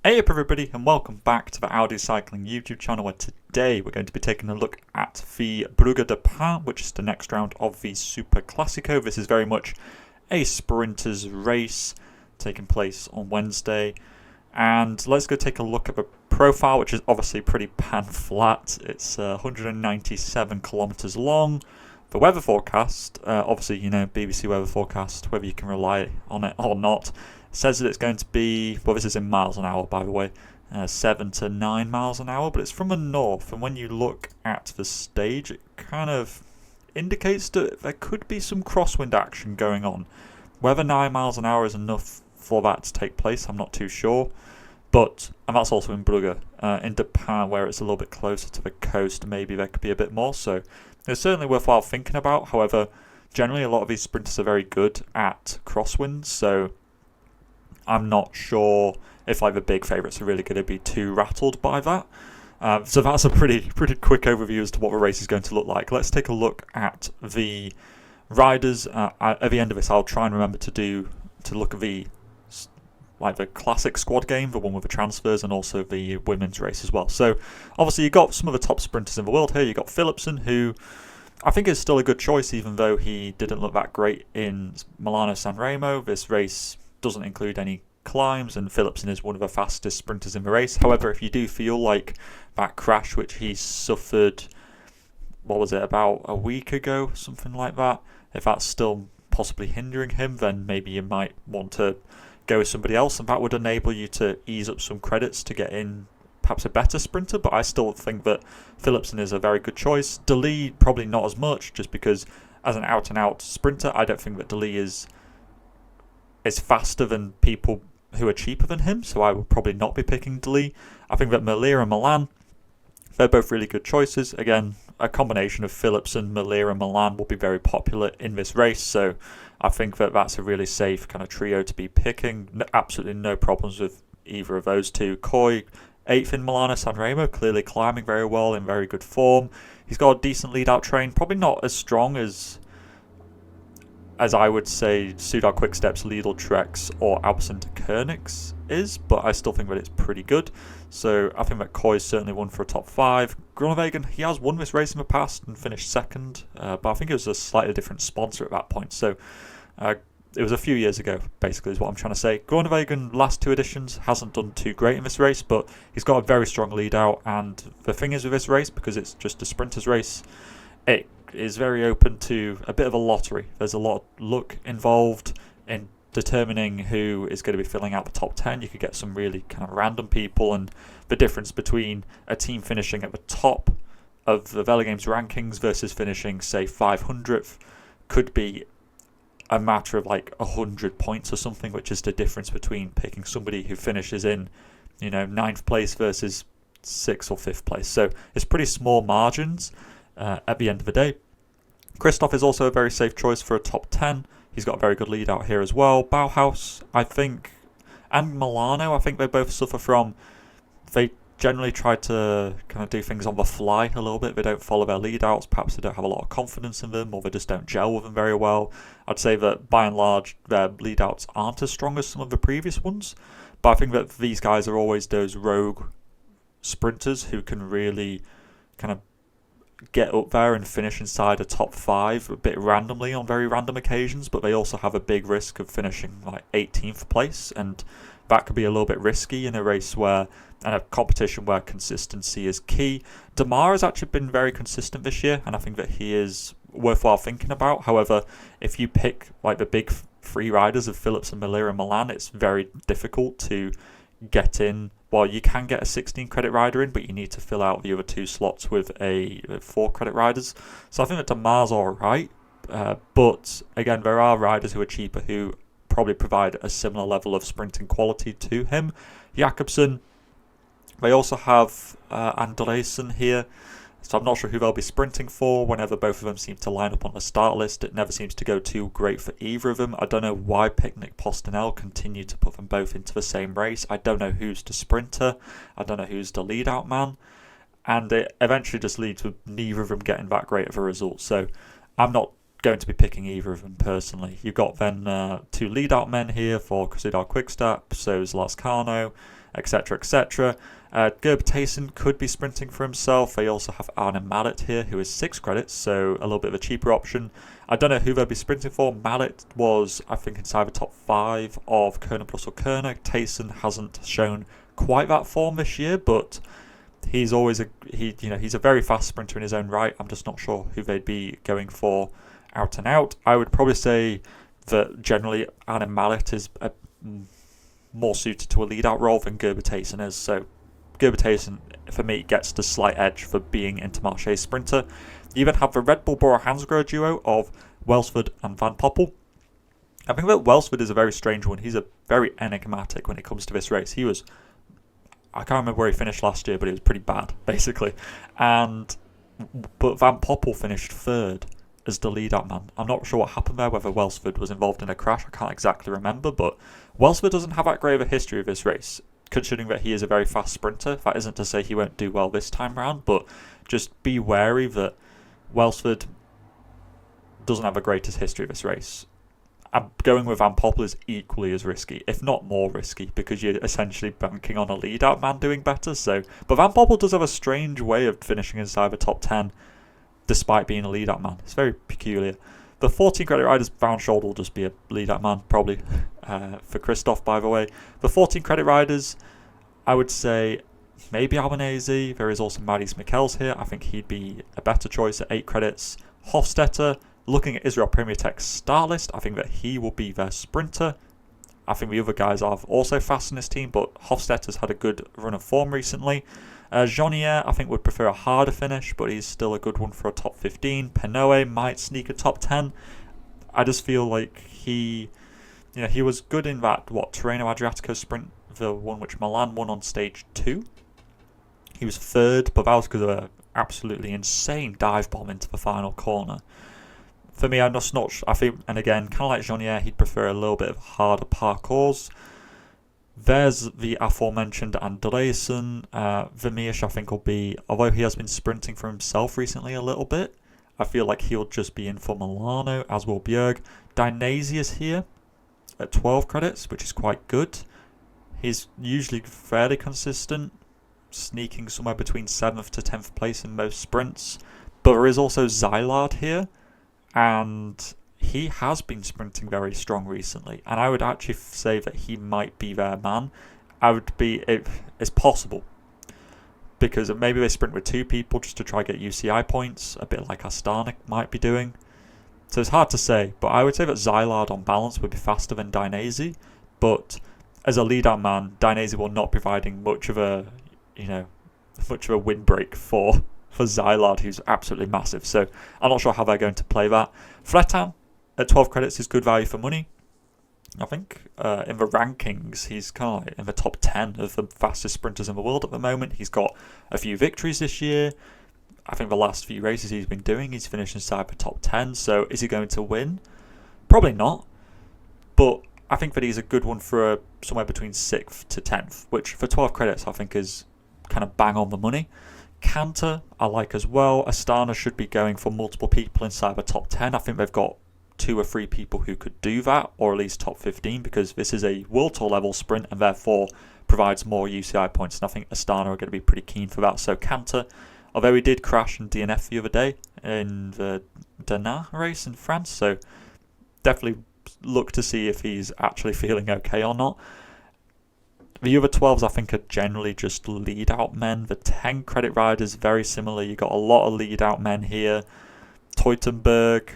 Hey up everybody and welcome back to the Audi Cycling YouTube channel, where today we're going to be taking a look at the Brugge de Panne, which is the next round of the Super Classico. This is very much a sprinters race taking place on Wednesday, and let's go take a look at the profile, which is obviously pretty pan flat. It's 197 kilometers long. The weather forecast, obviously BBC weather forecast, whether you can rely on it or not, says that it's going to be, well, this is in miles an hour by the way, 7 to 9 miles an hour, but it's from the north, and when you look at the stage it kind of indicates that there could be some crosswind action going on. Whether 9 miles an hour is enough for that to take place, I'm not too sure, and that's also in Brugge. In De Panne, where it's a little bit closer to the coast, maybe there could be a bit more, so it's certainly worthwhile thinking about. However, generally a lot of these sprinters are very good at crosswinds, so I'm not sure if the big favourites are really going to be too rattled by that. So that's a pretty quick overview as to what the race is going to look like. Let's take a look at the riders. At the end of this, I'll try and remember to look at the classic squad game, the one with the transfers, and also the women's race as well. So obviously you've got some of the top sprinters in the world here. You've got Philipsen, who I think is still a good choice, even though he didn't look that great in Milano-San Remo. This race doesn't include any climbs, and Philipsen is one of the fastest sprinters in the race. However, if you do feel like that crash which he suffered, what was it, about a week ago, something like that, if that's still possibly hindering him, then maybe you might want to go with somebody else, and that would enable you to ease up some credits to get in perhaps a better sprinter. But I still think that Philipsen is a very good choice. De Lee probably not as much, just because as an out and out sprinter I don't think that De Lee is faster than people who are cheaper than him, so I would probably not be picking De Lee. I think that Merlier and Milan, they're both really good choices. Again, a combination of Philipsen, Merlier and Milan will be very popular in this race, so I think that that's a really safe kind of trio to be picking. Absolutely no problems with either of those two. Coy, 8th in Milano-San Remo, clearly climbing very well, in very good form. He's got a decent lead-out train, probably not as strong as I would say Soudal Quickstep's Lidl Treks or Alpecin de Koenigs is, but I still think that it's pretty good. So I think that Coy is certainly one for a top 5. Groenewegen, he has won this race in the past and finished second, but I think it was a slightly different sponsor at that point. So it was a few years ago, basically, is what I'm trying to say. Groenewegen, last 2 editions, hasn't done too great in this race, but he's got a very strong lead out. And the thing is with this race, because it's just a sprinter's race, it is very open to a bit of a lottery. There's a lot of luck involved in determining who is going to be filling out the top 10. You could get some really kind of random people, and the difference between a team finishing at the top of the Velogames rankings versus finishing, say, 500th could be a matter of like 100 points or something, which is the difference between picking somebody who finishes in 9th place versus 6th or 5th place. So it's pretty small margins at the end of the day. Christoph is also a very safe choice for a top 10. He's got a very good lead out here as well. Bauhaus, I think, and Milano, I think they both suffer from, they generally try to kind of do things on the fly a little bit. They don't follow their lead outs. Perhaps they don't have a lot of confidence in them, or they just don't gel with them very well. I'd say that by and large their lead outs aren't as strong as some of the previous ones, but I think that these guys are always those rogue sprinters who can really kind of get up there and finish inside a top 5 a bit randomly on very random occasions, but they also have a big risk of finishing like 18th place, and that could be a little bit risky in a race and a competition where consistency is key. Demar has actually been very consistent this year, and I think that he is worthwhile thinking about. However, if you pick like the big 3 riders of Philipsen, Merlier and Milan, it's very difficult to get in. Well, you can get a 16 credit rider in, but you need to fill out the other 2 slots with 4 credit riders. So I think that Damar's alright, but again, there are riders who are cheaper who probably provide a similar level of sprinting quality to him. Jakobsen, they also have Andresen here, so I'm not sure who they'll be sprinting for. Whenever both of them seem to line up on the start list, it never seems to go too great for either of them. I don't know why Picnic Postinel continue to put them both into the same race. I don't know who's the sprinter. I don't know who's the lead-out man. And it eventually just leads with neither of them getting that great of a result. So I'm not going to be picking either of them personally. You've got then 2 lead-out men here for Soudal Quickstep, so is Lascano. etc., etc. Gerber Tayson could be sprinting for himself. They also have Arne Mallet here, who is 6 credits, so a little bit of a cheaper option. I don't know who they'll be sprinting for. Mallet was, I think, inside the top 5 of Kerner Brussels Kerner. Tayson hasn't shown quite that form this year, but he's always he's a very fast sprinter in his own right. I'm just not sure who they'd be going for out and out. I would probably say that generally Arne Mallet is more suited to a lead-out role than Gerber Tayson is. So Gerber Tayson, for me, gets the slight edge for being Intermarché sprinter. You even have the Red Bull Bora Hansgrohe duo of Welsford and Van Poppel. I think that Welsford is a very strange one. He's a very enigmatic when it comes to this race. I can't remember where he finished last year, but he was pretty bad, basically. But Van Poppel finished 3rd as the lead-out man. I'm not sure what happened there, whether Welsford was involved in a crash. I can't exactly remember, but Welsford doesn't have that great of a history of this race, considering that he is a very fast sprinter. That isn't to say he won't do well this time round, but just be wary that Welsford doesn't have the greatest history of this race. I'm going with Van Poppel is equally as risky, if not more risky, because you're essentially banking on a lead-out man doing better. But Van Poppel does have a strange way of finishing inside the top 10, despite being a lead-out man. It's very peculiar. The 14 credit riders, Van Scholder will just be a lead-out man, probably, for Christoph, by the way. The 14 credit riders, I would say maybe Albanese. There is also Maurice Michels here. I think he'd be a better choice at 8 credits. Hofstetter, looking at Israel Premier Tech's star list, I think that he will be their sprinter. I think the other guys are also fast in this team, but Hofstetter's had a good run of form recently. Jeannier, I think, would prefer a harder finish, but he's still a good one for a top 15. Penoe might sneak a top 10. I just feel like he was good in that, Tirreno Adriatico sprint, the one which Milan won on stage 2. He was 3rd, but that was because of an absolutely insane dive bomb into the final corner. For me, I'm just not sure. I think, and again, kind of like Jeannier, he'd prefer a little bit of harder parcours. There's the aforementioned Andresen. Vermeersch, I think, will be, although he has been sprinting for himself recently a little bit, I feel like he'll just be in for Milano, as will Bjerg. Dainese is here at 12 credits, which is quite good. He's usually fairly consistent, sneaking somewhere between 7th to 10th place in most sprints. But there is also Zylaard here, and he has been sprinting very strong recently, and I would actually say that he might be their man. It's possible, because maybe they sprint with 2 people just to try to get UCI points, a bit like Astana might be doing. So it's hard to say, but I would say that Zylaard on balance would be faster than Dainese, but as a lead-out man, Dainese will not be providing much of a windbreak for Zylaard, who's absolutely massive. So I'm not sure how they're going to play that. Fletan at 12 credits is good value for money. I think in the rankings, he's kind of like in the top 10 of the fastest sprinters in the world at the moment. He's got a few victories this year. I think the last few races he's been doing, he's finished inside the top 10. So is he going to win? Probably not. But I think that he's a good one for somewhere between 6th to 10th, which for 12 credits I think is kind of bang on the money. Cantor, I like as well. Astana should be going for multiple people inside the top 10. I think they've got 2 or 3 people who could do that, or at least top 15, because this is a World Tour level sprint and therefore provides more UCI points. And I think Astana are going to be pretty keen for that. So Cantor, although he did crash in DNF the other day in the Dana race in France, so definitely look to see if he's actually feeling okay or not. The other 12s I think are generally just lead-out men. The 10 credit riders, very similar. You got a lot of lead-out men here. Teutenberg,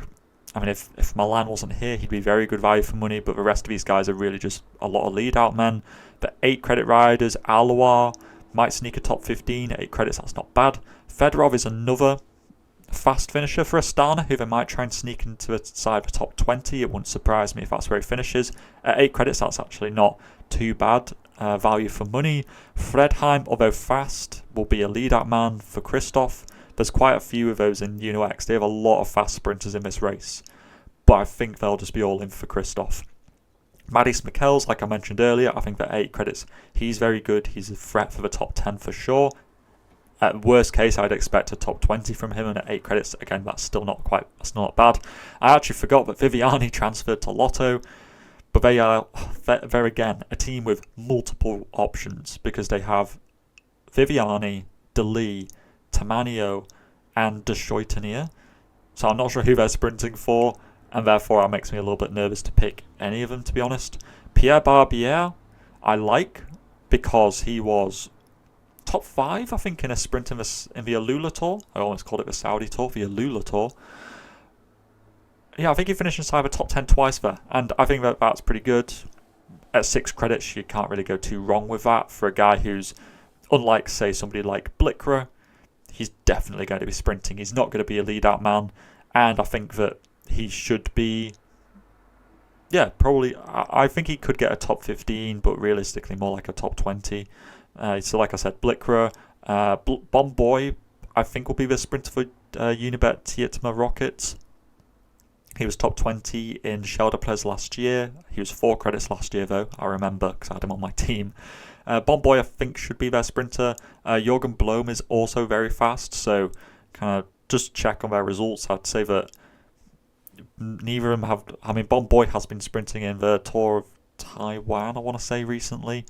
I mean, if Milan wasn't here, he'd be very good value for money, but the rest of these guys are really just a lot of lead-out men. The 8 credit riders, Alois, might sneak a top 15. 8 credits, that's not bad. Fedorov is another fast finisher for Astana, who they might try and sneak into the side of the top 20. It wouldn't surprise me if that's where he finishes. At 8 credits, that's actually not too bad value for money. Fredheim, although fast, will be a lead-out man for Christoph. There's quite a few of those in Uno X. They have a lot of fast sprinters in this race, but I think they'll just be all in for Christoph. Maurice Michels, like I mentioned earlier, I think that 8 credits, he's very good. He's a threat for the top 10 for sure. At worst case, I'd expect a top 20 from him, and at 8 credits, again, that's not bad. I actually forgot that Viviani transferred to Lotto. But they are, they're again, a team with multiple options because they have Viviani, DeLee, Tamanio, and De Schoitenier. So I'm not sure who they're sprinting for, and therefore it makes me a little bit nervous to pick any of them, to be honest. Pierre Barbier, I like, because he was top 5, I think, in a sprint in the Alula Tour. I almost called it the Saudi Tour, the Alula Tour. Yeah, I think he finished inside the top 10 twice there, and I think that that's pretty good. At 6 credits, you can't really go too wrong with that for a guy who's, unlike, say, somebody like Blickra, he's definitely going to be sprinting. He's not going to be a lead-out man, and I think that he should be, yeah, probably, I think he could get a top 15, but realistically more like a top 20. So like I said, Blickra, Bomboy, I think will be the sprinter for Unibet Tietma Rockets. He was top 20 in Scheldeples last year. He was 4 credits last year, though, I remember, because I had him on my team. Bomboy, I think, should be their sprinter. Jürgen Blom is also very fast, so kind of just check on their results. I'd say that neither of them have... I mean, Bomboy has been sprinting in the Tour of Taiwan, I want to say, recently.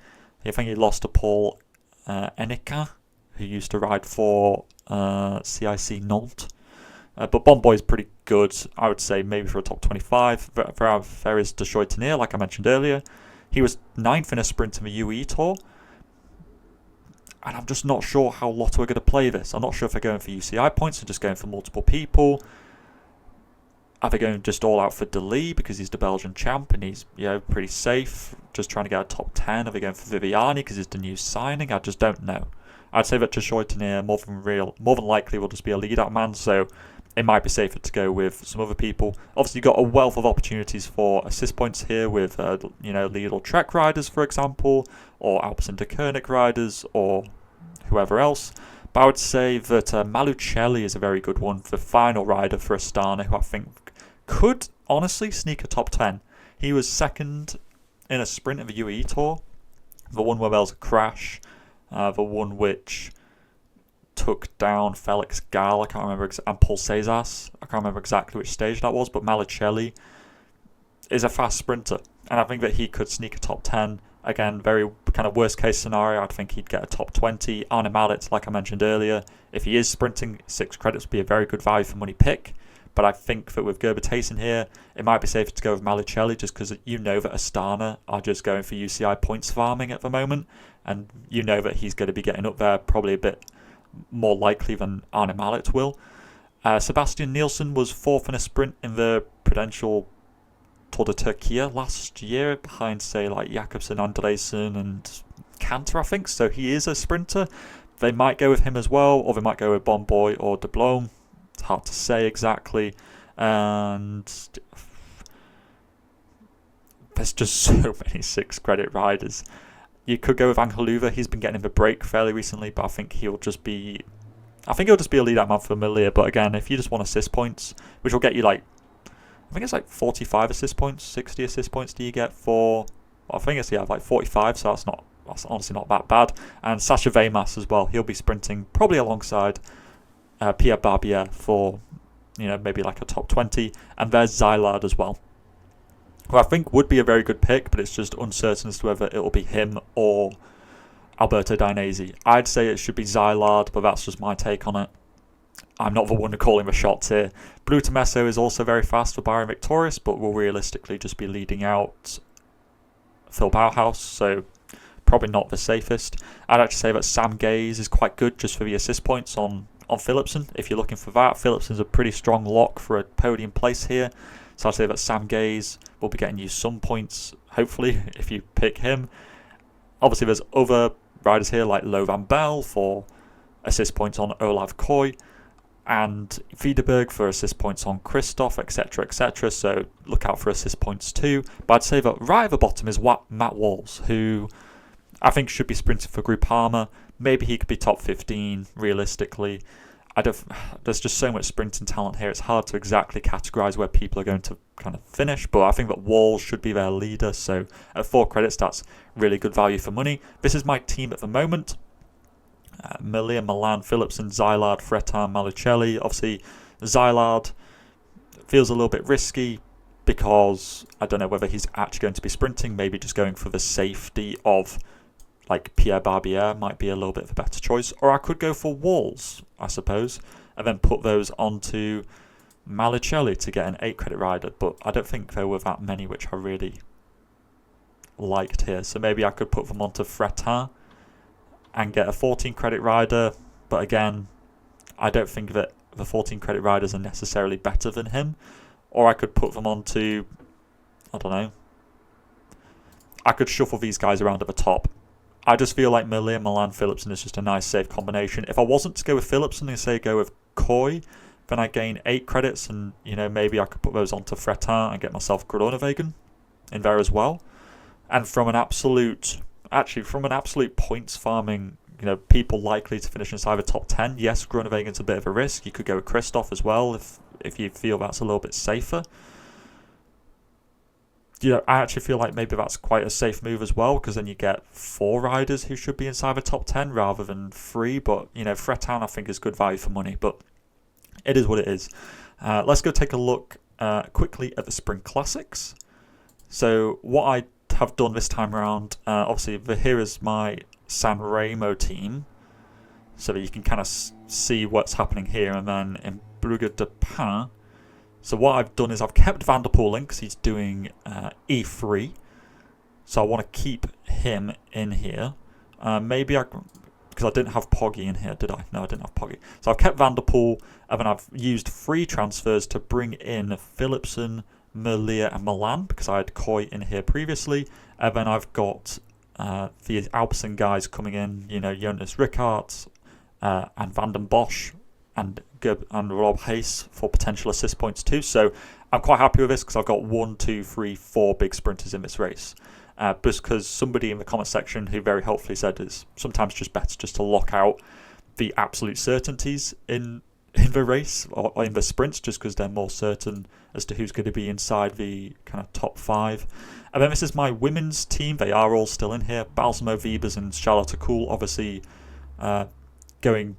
I think he lost to Paul Enica, who used to ride for CIC Nantes. But Bomboy is pretty good, I would say, maybe for a top 25. There is De Schoitenier, like I mentioned earlier. He was 9th in a sprint in the UE Tour. And I'm just not sure how Lotto are going to play this. I'm not sure if they're going for UCI points or just going for multiple people. Are they going just all out for DeLee because he's the Belgian champ and he's pretty safe, just trying to get a top 10? Are they going for Viviani because he's the new signing? I just don't know. I'd say that De Schoitenier more than likely will just be a lead-out man, so it might be safer to go with some other people. Obviously, you've got a wealth of opportunities for assist points here with, Lidl Trek riders, for example, or Alpecin Koenig riders, or whoever else. But I would say that Malucelli is a very good one, the final rider for Astana, who I think could honestly sneak a top 10. He was 2nd in a sprint of the UE Tour, the one where there was a crash, the one which took down Felix Gall, I can't remember, and Paul Cesas. I can't remember exactly which stage that was, but Malucelli is a fast sprinter, and I think that he could sneak a top 10. Again, very kind of worst case scenario, I'd think he'd get a top 20. Arne Mallet, like I mentioned earlier, if he is sprinting, 6 credits would be a very good value for money pick. But I think that with Gerber Tayson here, it might be safer to go with Malucelli just because you know that Astana are just going for UCI points farming at the moment, and you know that he's going to be getting up there probably a bit more likely than Arne Mallet will. Sebastian Nielsen was 4th in a sprint in the Prudential Tour de Turquia last year, behind, say, like Jakobsen, Andresen, and Cantor, I think. So he is a sprinter. They might go with him as well, or they might go with Bomboy or De Blom. It's hard to say exactly. And there's just so many 6 credit riders. You could go with Angeluva. He's been getting in the break fairly recently, but I think he'll just be a lead-out man for Familiar. But again, if you just want assist points, which will get you I think it's 45 assist points, 60 assist points do you get for, I think it's 45, so that's honestly not that bad. And Sacha Wemas as well, he'll be sprinting probably alongside Pierre Barbier for, maybe like a top 20. And there's Zylard as well, who I think would be a very good pick, but it's just uncertain as to whether it will be him or Alberto Dainese. I'd say it should be Zylard, but that's just my take on it. I'm not the one to call him the shots here. Blue Tomesso is also very fast for Byron Victorious, but will realistically just be leading out Phil Bauhaus, so probably not the safest. I'd actually say that Sam Gaze is quite good just for the assist points on Philipsen. If you're looking for that, Philipsen's a pretty strong lock for a podium place here. So I'd say that Sam Gaze will be getting you some points, hopefully, if you pick him. Obviously, there's other riders here like Lo Van Bell for assist points on Olav Koy, and Wiederberg for assist points on Christoph, etc., etc. So look out for assist points too. But I'd say that right at the bottom is Matt Walls, who I think should be sprinting for Groupama. Maybe he could be top 15 realistically. There's just so much sprinting talent here. It's hard to exactly categorise where people are going to kind of finish, but I think that Walls should be their leader. So at 4 credits, that's really good value for money. This is my team at the moment. Milan, Philipsen, Zylard, Fretin, Malucelli. Obviously, Zylard feels a little bit risky. because I don't know whether he's actually going to be sprinting, maybe just going for the safety of like Pierre Barbier might be a little bit of a better choice. Or I could go for Walls, I suppose, and then put those onto Malicelli to get an 8 credit rider, but I don't think there were that many which I really liked here. So maybe I could put them onto Fretin and get a 14 credit rider, but again, I don't think that the 14 credit riders are necessarily better than him. Or I could put them onto, I don't know, I could shuffle these guys around at the top. I just feel like Merlier, Milan, Philipsen is just a nice safe combination. If I wasn't to go with Philipsen and say go with Coy, then I gain 8 credits, and maybe I could put those onto Fretin and get myself Groenewegen in there as well. And from an absolute points farming, people likely to finish inside the top 10, yes, Groenewegen's a bit of a risk. You could go with Christoph as well if you feel that's a little bit safer. I actually feel like maybe that's quite a safe move as well, because then you get 4 riders who should be inside the top 10 rather than 3. But, Fretin I think is good value for money, but it is what it is. Let's go take a look quickly at the Sprint Classics. So what I have done this time around, obviously here is my San Remo team, so that you can kind of see what's happening here, and then in Brugge de Panne. So what I've done is I've kept Van der Poel in because he's doing E3. So I want to keep him in here. Because I didn't have Poggi in here, did I? No, I didn't have Poggi. So I've kept Van der Poel, and then I've used free transfers to bring in Philipsen, Merlier and Milan, because I had Coy in here previously. And then I've got the Alpecin guys coming in, Jonas Rickardt and Van den Bosch and Rob Hayes for potential assist points too. So I'm quite happy with this because I've got 1, 2, 3, 4 big sprinters in this race. Because somebody in the comment section who very helpfully said it's sometimes just better just to lock out the absolute certainties in the race or in the sprints, just because they're more certain as to who's going to be inside the kind of top 5. And then this is my women's team. They are all still in here. Balsamo, Wiebes and Charlotte Kool obviously going.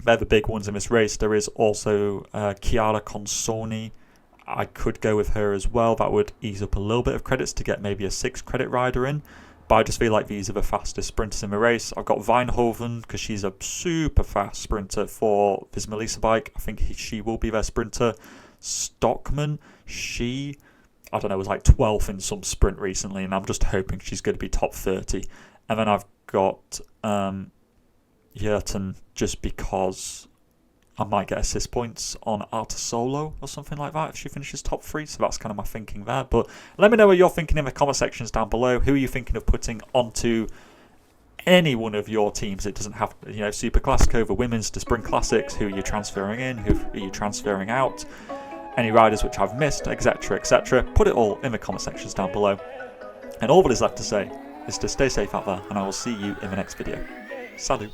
They're the big ones in this race. There is also Chiara Consoni. I could go with her as well. That would ease up a little bit of credits to get maybe a 6 credit rider in. But I just feel like these are the fastest sprinters in the race. I've got Weinhoven because she's a super fast sprinter for this Melissa bike. I think she will be their sprinter. Stockman, I don't know, was like 12th in some sprint recently, and I'm just hoping she's going to be top 30. And then I've got Yerton just because I might get assist points on Arta Solo or something like that if she finishes top 3. So that's kind of my thinking there. But let me know what you're thinking in the comment sections down below. Who are you thinking of putting onto any one of your teams? It doesn't have, Super Classico, the women's, the Sprint Classics. Who are you transferring in? Who are you transferring out? Any riders which I've missed, etc., etc. Put it all in the comment sections down below. And all that is left to say is to stay safe out there, and I will see you in the next video. Salut!